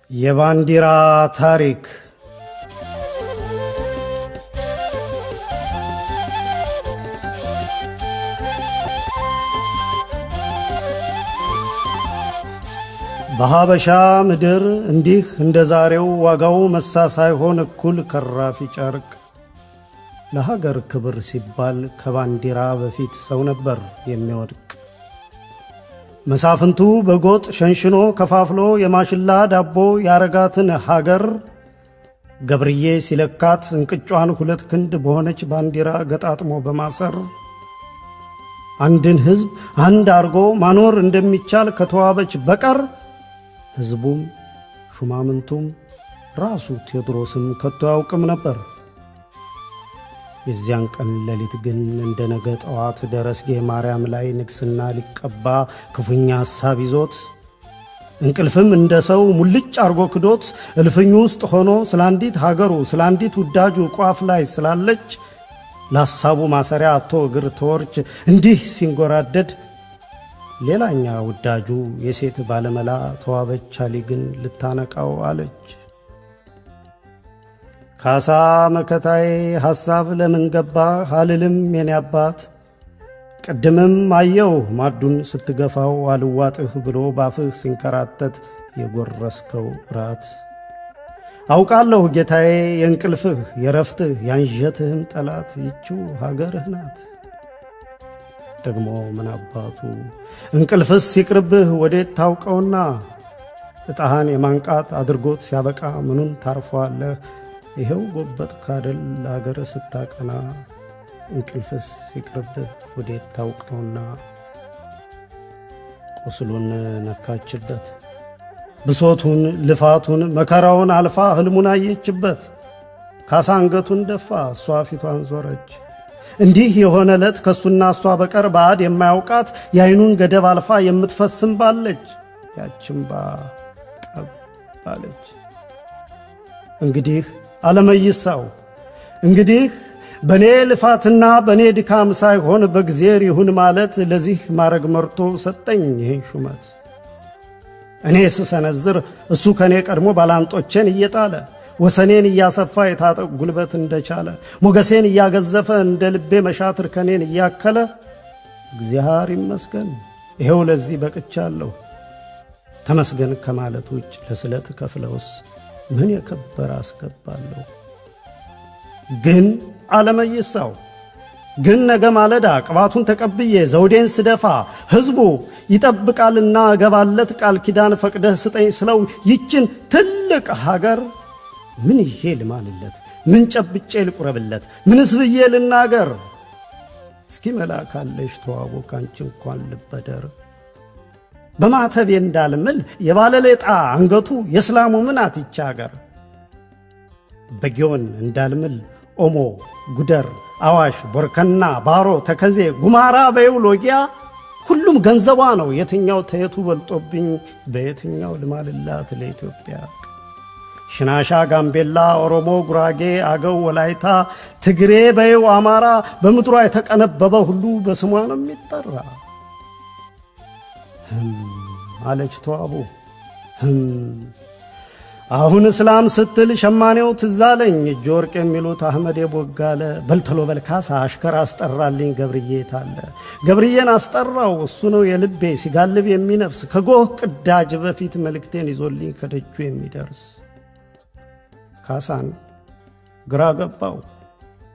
የባንዲራ ታሪክ በሀበሻ ምድር እንዲህ እንደዛሬው ዋጋው መሳ ሳይሆን እኩል ከራፊ ጨርቅ ለሀገር ክብር ሲባል ከባንዲራ በፊት ሰው ነበር የሚወድቅ። መሳፍንቱ በጎጥ ሸንሽኖ ከፋፍሎ የማሽላ ዳቦ ያረጋትን ሀገር ገብርዬ ሲለካት እንቅጯን 2 ክንድ በሆነች ባንዲራ ገጣጥሞ በማሰር አንድን ሕዝብ አንድ አርጎ ማኖር እንደሚቻል ከተዋበች በቀር ሕዝቡም ሹማምንቱም ራሱ ቴዎድሮስም ከቶ ያውቅም ነበር። የዚያን ቀን ሌሊት ግን እንደ ነገ ጠዋት ደረስጌ ማርያም ላይ ንግስና ሊቀባ ክፉኛ ሐሳብ ይዞት እንቅልፍም እንደ ሰው ሙልጭ አርጎ ክዶት እልፍኙ ውስጥ ሆኖ ስላንዲት ሀገሩ ስላንዲት ውዳጁ ቋፍ ላይ ስላለች ለሐሳቡ ማሰሪያ አቶ እግር ተወርች እንዲህ ሲንጎራደድ ሌላኛ ውዳጁ የሴት ባለመላ ተዋበች አሊ ግን ልታነቃው አለች። ካሳ መከታዬ ሐሳብ ለምን ገባ አልልም የኔ አባት፣ ቅድምም አየው ማዱን ስትገፋው አልዋጥህ ብሎ ባፍህ ሲንከራተት የጎረስከው ራት። አውቃለሁ ጌታዬ የእንቅልፍህ የረፍትህ ያንዠትህም ጠላት ይችው ሀገርህ ናት። ደግሞ ምን አባቱ እንቅልፍስ ሲቅርብህ ወዴት ታውቀውና እጣህን የማንቃት አድርጎት ሲያበቃ ምኑን ታርፈዋለህ? ይሄው ጎበጥ ካደል ለአገር ስታቀና እንቅልፍስ ሲቅርብህ ወዴት ታውቀውና። ቁስሉን ነካችበት ብሶቱን ልፋቱን መከራውን አልፋ ህልሙን አየችበት። ካሳ አንገቱን ደፋ እሷ ፊቷን ዞረች። እንዲህ የሆነ ዕለት ከሱና እሷ በቀር ባዕድ የማያውቃት የአይኑን ገደብ አልፋ የምትፈስም ባለች ያችምባ ጠብ ባለች። እንግዲህ አለመይሳው እንግዲህ በኔ ልፋትና በኔ ድካም ሳይሆን በእግዚአብሔር ይሁን ማለት ለዚህ ማረግ መርቶ ሰጠኝ ይህን ሹመት። እኔ ስሰነዝር እሱ ከኔ ቀድሞ ባላንጦቼን እየጣለ ወሰኔን እያሰፋ የታጠቅ ጉልበት እንደቻለ ሞገሴን እያገዘፈ እንደ ልቤ መሻትር ከኔን እያከለ እግዚአብሔር ይመስገን ይሄው ለዚህ በቅቻለሁ። ተመስገን ከማለት ውጭ ለስለት ከፍለውስ ምን የከበረ አስገባለሁ። ግን አለመይሳው ግን ነገ ማለዳ ቅባቱን ተቀብዬ ዘውዴን ስደፋ ሕዝቡ ይጠብቃልና እገባለት ቃል ኪዳን ፈቅደህ ስጠኝ ስለው ይችን ትልቅ ሀገር ምን ይዤ ልማልለት? ምን ጨብጬ ልቁረብለት? ምንስ ብዬ ልናገር? እስኪ መላካለሽ ተዋቦ ካንቺ እንኳን ልበደር በማተቤ እንዳልምል የባለሌጣ አንገቱ የእስላሙ ምናት ይቻ ሀገር በጊዮን እንዳልምል ኦሞ ጉደር አዋሽ ቦርከና ባሮ ተከዜ ጉማራ በዩሎጊያ ሁሉም ገንዘቧ ነው። የትኛው ተየቱ በልጦብኝ በየትኛው ልማልላት ለኢትዮጵያ? ሽናሻ ጋምቤላ ኦሮሞ ጉራጌ አገው ወላይታ ትግሬ በየው አማራ በምድሯ የተቀነበበ ሁሉ በስሟ ነው የሚጠራ። አለች ተዋቡ አሁን እስላም ስትል ሸማኔው ትዛለኝ እጅ ወርቅ የሚሉት አህመድ ቦጋለ በልተሎ በልካሳ አሽከር አስጠራልኝ ገብርዬ ታለ ገብርዬን አስጠራው እሱ ነው የልቤ ሲጋልብ የሚነፍስ ከጎህ ቅዳጅ በፊት መልእክቴን ይዞልኝ ከደጁ የሚደርስ። ካሳን ግራ ገባው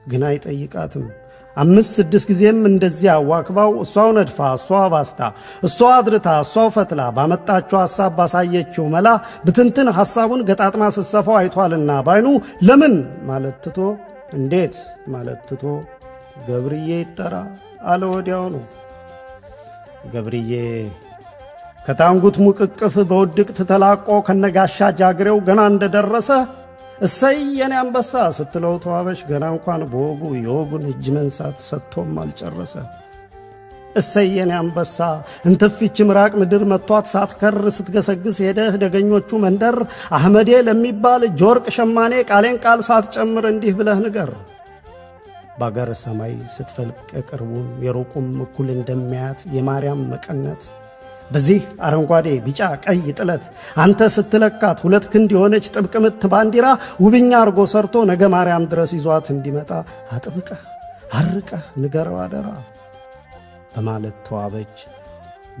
ግን አይጠይቃትም። 5-6 ጊዜም እንደዚያ ዋክባው እሷው ነድፋ እሷው ባስታ እሷው አድርታ እሷው ፈትላ ባመጣችው ሐሳብ ባሳየችው መላ ብትንትን ሐሳቡን ገጣጥማ ስሰፋው አይቷልና ባይኑ ለምን ማለት ትቶ እንዴት ማለት ትቶ ገብርዬ ይጠራ አለ ወዲያው ነው። ገብርዬ ከታንጉት ሙቅቅፍ በውድቅት ተላቆ ከነጋሻ ጃግሬው ገና እንደደረሰ እሰይ የኔ አንበሳ ስትለው ተዋበች ገና እንኳን በወጉ የወጉን እጅ መንሳት ሰጥቶም አልጨረሰ። እሰየን አንበሳ እንትፍች ምራቅ ምድር መቷት ሳትከር ስትገሰግስ ሄደህ ደገኞቹ መንደር አህመዴ ለሚባል ጆርቅ ሸማኔ ቃሌን ቃል ሳትጨምር እንዲህ ብለህ ንገር። ባገር ሰማይ ስትፈልቅ ቅርቡም የሩቁም እኩል እንደሚያት የማርያም መቀነት በዚህ አረንጓዴ ቢጫ ቀይ ጥለት አንተ ስትለካት ሁለት ክንድ የሆነች ጥብቅ ምት ባንዲራ ውብኛ አርጎ ሰርቶ ነገ ማርያም ድረስ ይዟት እንዲመጣ አጥብቀህ አርቀህ ንገረው አደራ በማለት ተዋበች።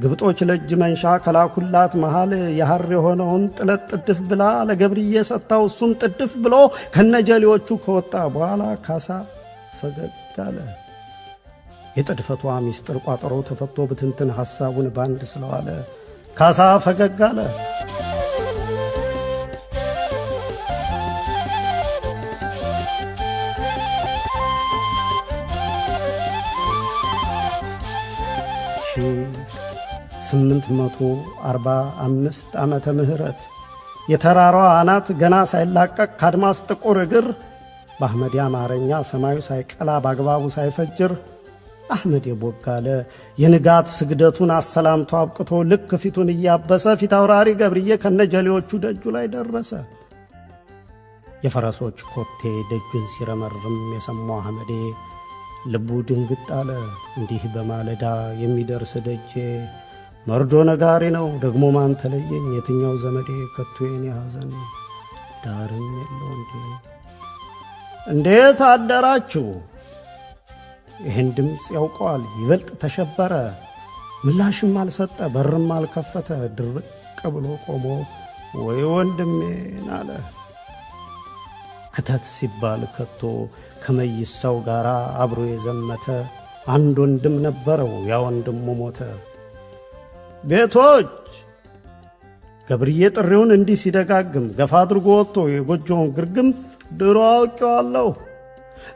ግብጦች ለእጅ መንሻ ከላኩላት መሃል የሐር የሆነውን ጥለት ጥድፍ ብላ ለገብርዬ ሰጥታው እሱም ጥድፍ ብሎ ከነጀሌዎቹ ከወጣ በኋላ ካሳ ፈገግ አለ። የጥድፈቷ ሚስጥር ቋጠሮ ተፈቶ ብትንትን ሐሳቡን ባንድ ስለዋለ ካሳ ፈገግ አለ። ሺ845 ዓመተ ምህረት የተራራዋ አናት ገና ሳይላቀቅ ካድማስ ጥቁር እግር በአህመድ አማርኛ ሰማዩ ሳይቀላ በአግባቡ ሳይፈጅር አህመድ ቦጋለ የንጋት ስግደቱን አሰላምቶ አብቅቶ ልክ ፊቱን እያበሰ ፊት አውራሪ ገብርዬ ከነጀሌዎቹ ደጁ ላይ ደረሰ። የፈረሶች ኮቴ ደጁን ሲረመርም የሰማው አህመዴ ልቡ ድንግጥ አለ። እንዲህ በማለዳ የሚደርስ ደጄ መርዶ ነጋሪ ነው ደግሞ ማን ተለየኝ የትኛው ዘመዴ ከቶ የኔ ሐዘን ዳርም የለው እንዴ። እንዴት አደራችሁ? ይህን ድምፅ ያውቀዋል ይበልጥ ተሸበረ። ምላሽም አልሰጠ በርም አልከፈተ ድርቅ ብሎ ቆሞ ወይ ወንድሜን አለ። ክተት ሲባል ከቶ ከመይሳው ጋር አብሮ የዘመተ አንድ ወንድም ነበረው ያ ወንድሙ ሞተ። ቤቶች ገብርዬ ጥሪውን እንዲህ ሲደጋግም ገፋ አድርጎ ወጥቶ የጎጆውን ግርግም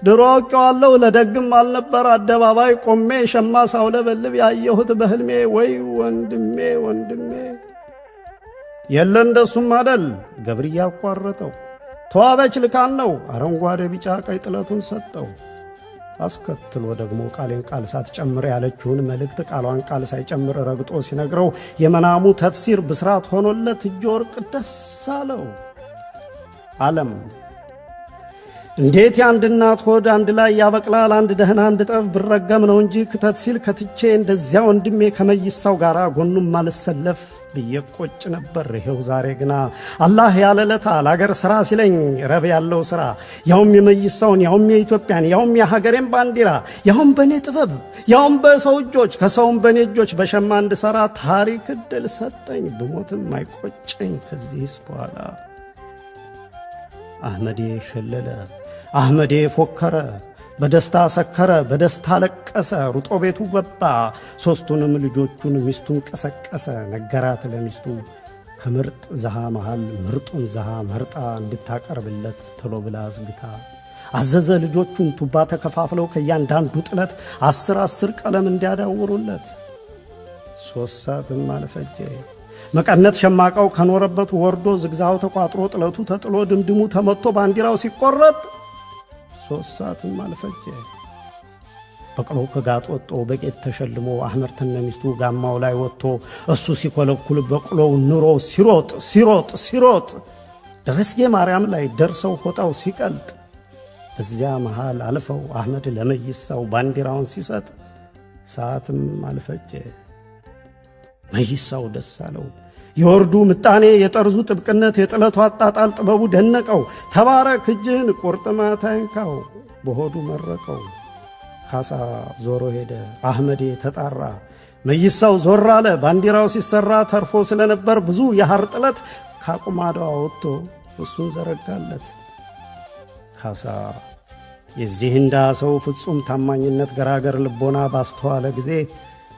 ድሮ አውቄዋለሁ ለደግም አልነበር አደባባይ ቆሜ ሸማ ሳውለበልብ ያየሁት በህልሜ ወይ ወንድሜ የለ እንደሱም አደል ገብርዬ አቋረጠው። ተዋበች ልካን ነው አረንጓዴ ቢጫ ቀይ ጥለቱን ሰጠው። አስከትሎ ደግሞ ቃሌን ቃል ሳትጨምር ያለችውን መልእክት ቃሏን ቃል ሳይጨምር ረግጦ ሲነግረው የመናሙ ተፍሲር ብስራት ሆኖለት እጅ ወርቅ ደስ አለው። ዓለም እንዴት የአንድ እናት ሆድ አንድ ላይ ያበቅላል አንድ ደህና አንድ ጠፍ ብረገም ነው እንጂ ክተት ሲል ከትቼ እንደዚያ ወንድሜ ከመይሳው ጋር ጎኑም ማልሰለፍ ብዬ ቆጭ ነበር። ይሄው ዛሬ ግና አላህ ያለለታ ለአገር ሥራ ሲለኝ ረብ ያለው ሥራ ያውም የመይሳውን ያውም የኢትዮጵያን ያውም የሀገሬን ባንዲራ ያውም በእኔ ጥበብ ያውም በሰው እጆች ከሰውም በእኔ እጆች በሸማ እንድሠራ ታሪክ ዕድል ሰጠኝ። ብሞትም አይቆጨኝ ከዚህስ በኋላ። አህመዴ ሸለለ፣ አህመዴ ፎከረ፣ በደስታ ሰከረ፣ በደስታ ለቀሰ። ሩጦ ቤቱ ገባ፣ ሦስቱንም ልጆቹን ሚስቱን ቀሰቀሰ። ነገራት ለሚስቱ ከምርጥ ዘሃ መሃል ምርጡን ዘሃ መርጣ እንድታቀርብለት ቶሎ ብላ አዝግታ አዘዘ። ልጆቹን ቱባ ተከፋፍለው ከእያንዳንዱ ጥለት 10 ቀለም እንዲያዳውሩለት። 3 ሰዓትም አልፈጀ። መቀነት ሸማቃው ከኖረበት ወርዶ ዝግዛው ተቋጥሮ ጥለቱ ተጥሎ ድምድሙ ተመቶ ባንዲራው ሲቆረጥ 3 ሰዓትም አልፈጀ። በቅሎ ከጋጥ ወጥቶ በቄት ተሸልሞ አህመድ ተነሚስቱ ጋማው ላይ ወጥቶ እሱ ሲኮለኩል በቅሎው ኑሮ ሲሮጥ ደረስጌ ማርያም ላይ ደርሰው ሆጣው ሲቀልጥ በዚያ መሃል አልፈው አህመድ ለመይሳው ባንዲራውን ሲሰጥ ሰዓትም አልፈጀ። መይሳው ደስ አለው። የወርዱ ምጣኔ የጠርዙ ጥብቅነት የጥለቱ አጣጣል ጥበቡ ደነቀው። ተባረክ እጅህን ቁርጥማት አይንካው በሆዱ መረቀው። ካሳ ዞሮ ሄደ፣ አህመዴ ተጣራ። መይሳው ዞር አለ። ባንዲራው ሲሰራ ተርፎ ስለነበር ብዙ የሐር ጥለት ካቁማዳው ወጥቶ እሱን ዘረጋለት። ካሳ የዚህ እንዳ ሰው ፍጹም ታማኝነት ገራገር ልቦና ባስተዋለ ጊዜ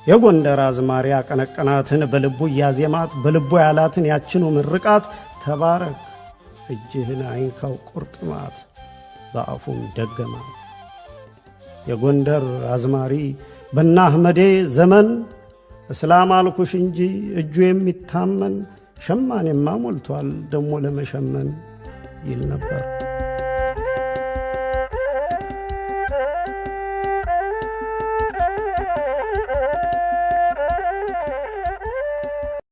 የጎንደር አዝማሪ አቀነቀናትን በልቡ ያዜማት በልቡ ያላትን ያችኑ ምርቃት ተባረክ እጅህን አይንካው ቁርጥማት በአፉም ደገማት። የጎንደር አዝማሪ በና አህመዴ ዘመን እስላም አልኩሽ እንጂ እጁ የሚታመን ሸማኔማ ሞልቷል ደሞ ለመሸመን ይል ነበር።